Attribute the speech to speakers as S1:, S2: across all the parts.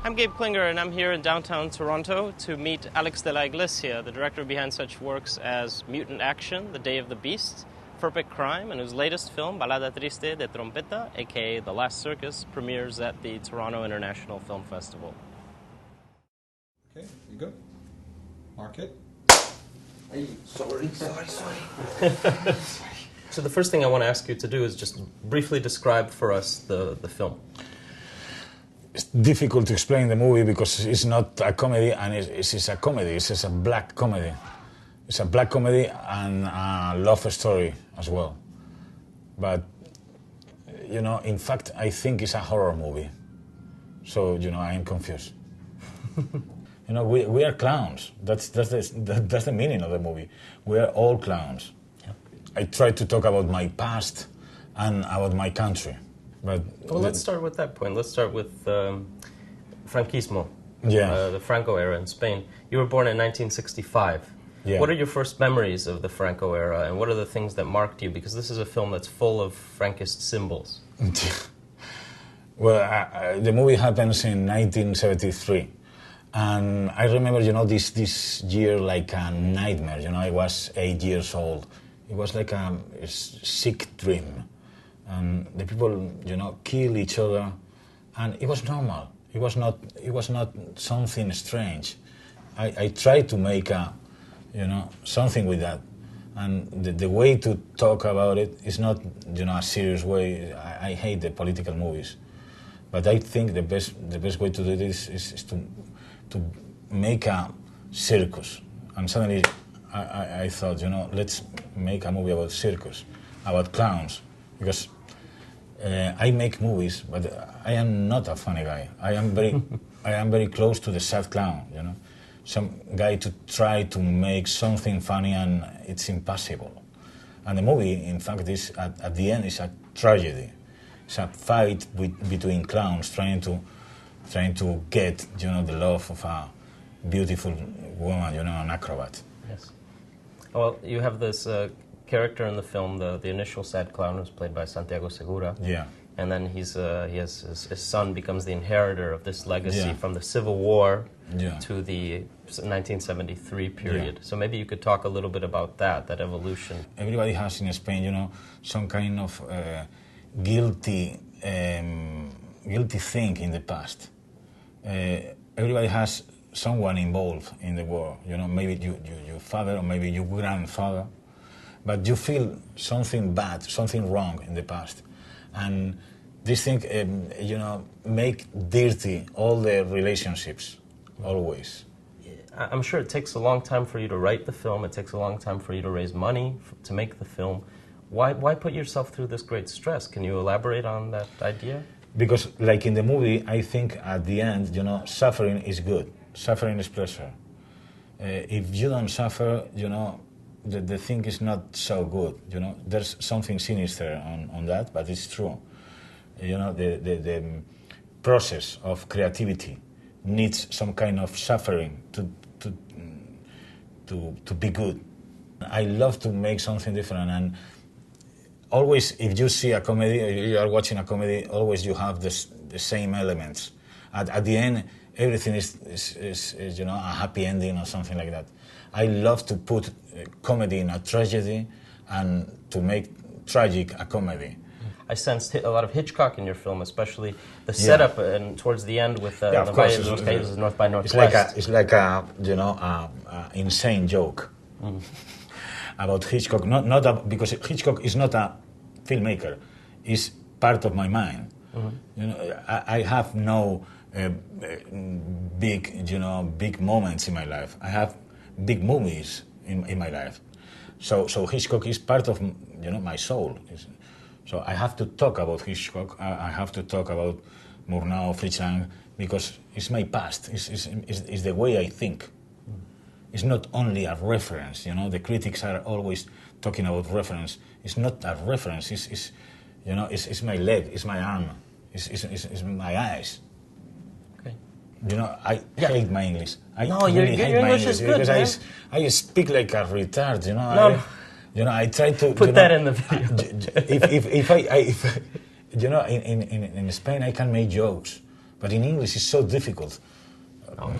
S1: I'm Gabe Klinger, and I'm here in downtown Toronto to meet Alex de la Iglesia, the director behind such works as Mutant Action, The Day of the Beast, Perfect Crime, and whose latest film, Balada Triste de Trompeta, a.k.a. The Last Circus, premieres at the Toronto International Film Festival.
S2: Okay, you go. Mark it.
S3: Hey, sorry.
S1: So the first thing I want to ask you to do is just briefly describe for us the film.
S3: It's difficult to explain the movie because it's not a comedy, and it's a comedy. It's a black comedy. It's a black comedy and a love story as well. But, you know, in fact, I think it's a horror movie. So, you know, I am confused. You know, we are clowns. That's the meaning of the movie. We are all clowns. Yeah. I try to talk about my past and about my country. But
S1: well, let's start with that point. Let's start with Franquismo,
S3: the
S1: Franco era in Spain. You were born in 1965.
S3: Yeah.
S1: What are your first memories of the Franco era, and what are the things that marked you? Because this is a film that's full of Frankist symbols.
S3: Well, the movie happens in 1973. And I remember, you know, this year like a nightmare. You know, I was 8 years old. It was like a sick dream. And the people, you know, kill each other. And it was normal. It was not something strange. I tried to make something with that. And the way to talk about it is not, you know, a serious way. I hate the political movies. But I think the best way to do this is to make a circus. And suddenly I thought, you know, let's make a movie about circus, about clowns. Because I make movies, but I am not a funny guy. I am very close to the sad clown, you know. Some guy to try to make something funny, and it's impossible. And the movie, in fact, is at the end is a tragedy. It's a fight between clowns trying to get, you know, the love of a beautiful woman, you know, an acrobat.
S1: Yes. Well, you have this character in the film, the initial sad clown, who's played by Santiago Segura.
S3: Yeah.
S1: And then his son becomes the inheritor of this legacy from the Civil War to the 1973 period.
S3: Yeah.
S1: So maybe you could talk a little bit about that evolution.
S3: Everybody has in Spain, you know, some kind of guilty thing in the past. Everybody has someone involved in the war. You know, maybe your father or maybe your grandfather. But you feel something bad, something wrong in the past. And this thing, you know, make dirty all the relationships, always.
S1: I'm sure it takes a long time for you to write the film. It takes a long time for you to raise money to make the film. Why put yourself through this great stress? Can you elaborate on that idea?
S3: Because, like in the movie, I think at the end, you know, suffering is good. Suffering is pleasure. If you don't suffer, you know, the thing is not so good, you know. There's something sinister on that, but it's true. You know, the process of creativity needs some kind of suffering to be good. I love to make something different, and always, if you see a comedy, or you are watching a comedy, always you have the same elements. At the end, everything is you know, a happy ending or something like that. I love to put comedy in a tragedy and to make tragic a comedy.
S1: I sensed a lot of Hitchcock in your film, especially the setup and towards the end with the
S3: Valle
S1: de los Caídos, North by Northwest.
S3: It's like a you know, a insane joke about Hitchcock. Because Hitchcock is not a filmmaker; it's part of my mind. You know, I have no big moments in my life. I have big movies in my life. So Hitchcock is part of, you know, my soul. So I have to talk about Hitchcock. I have to talk about Murnau, Fritz Lang, because it's my past. It's the way I think. It's not only a reference. You know, the critics are always talking about reference. It's not a reference. It's you know, it's my leg. It's my arm. It's my eyes. You know, I hate my English.
S1: Your English is good,
S3: because I speak like a retard. You know, I try to
S1: put that in the video.
S3: if you know, in Spain I can make jokes, But in English, it's so difficult.
S1: No.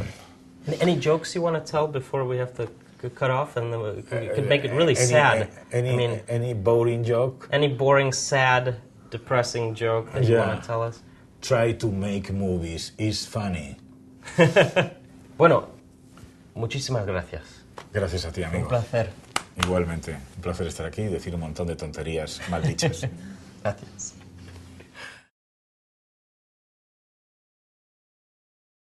S1: Any jokes you want to tell before we have to cut off, and then we could make it really sad?
S3: Any boring joke?
S1: Any boring, sad, depressing joke that you want to tell us?
S3: Try to make movies. It's funny.
S1: Bueno, muchísimas gracias.
S3: Gracias a ti, amigo.
S1: Un placer.
S3: Igualmente. Un placer estar aquí y decir un montón de tonterías mal dichas.
S1: Gracias.